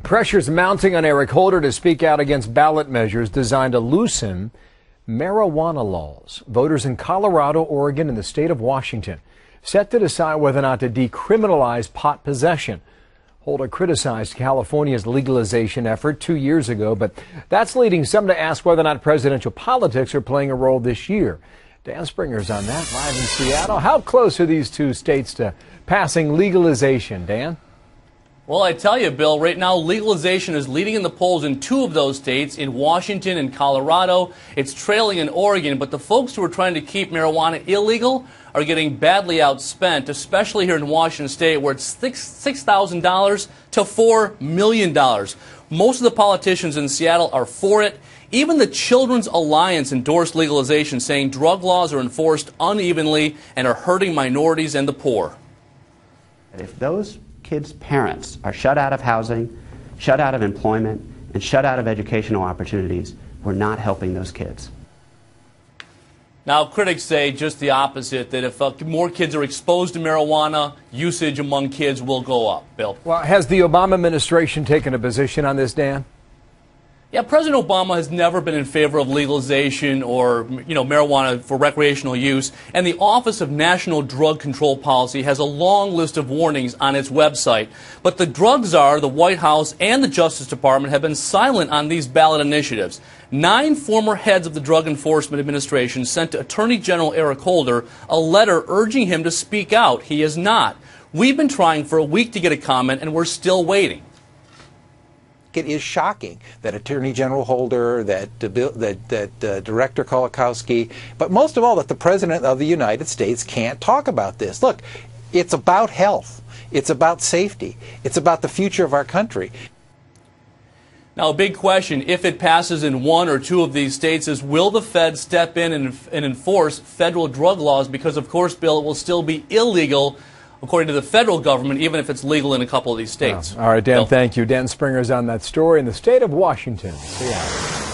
Pressure's mounting on Eric Holder to speak out against ballot measures designed to loosen marijuana laws. Voters in Colorado, Oregon, and the state of Washington set to decide whether or not to decriminalize pot possession. Holder criticized California's legalization effort 2 years ago, but that's leading some to ask whether or not presidential politics are playing a role this year. Dan Springer's on that live in Seattle. How close are these two states to passing legalization, Dan? Well, I tell you, Bill, right now legalization is leading in the polls in two of those states, in Washington and Colorado. It's trailing in Oregon, but the folks who are trying to keep marijuana illegal are getting badly outspent, especially here in Washington State, where it's $6,000 to $4 million. Most of the politicians in Seattle are for it. Even the Children's Alliance endorsed legalization, saying drug laws are enforced unevenly and are hurting minorities and the poor. If those kids' parents are shut out of housing, shut out of employment, and shut out of educational opportunities, we're not helping those kids. Now, critics say just the opposite, that if more kids are exposed to marijuana, usage among kids will go up. Bill? Well, has the Obama administration taken a position on this, Dan? Yeah, President Obama has never been in favor of legalization or, marijuana for recreational use. And the Office of National Drug Control Policy has a long list of warnings on its website. But the drug czar, the White House, and the Justice Department have been silent on these ballot initiatives. 9 former heads of the Drug Enforcement Administration sent to Attorney General Eric Holder a letter urging him to speak out. He is not. We've been trying for a week to get a comment, and we're still waiting. It is shocking that Attorney General Holder, that Director Kolakowski, but most of all that the President of the United States can't talk about this. Look, it's about health. It's about safety. It's about the future of our country. Now, a big question, if it passes in one or two of these states, is will the feds step in and enforce federal drug laws? Because, of course, Bill, it will still be illegal according to the federal government, even if it's legal in a couple of these states. All right, Dan, thank you. Dan Springer's on that story in the state of Washington. See ya.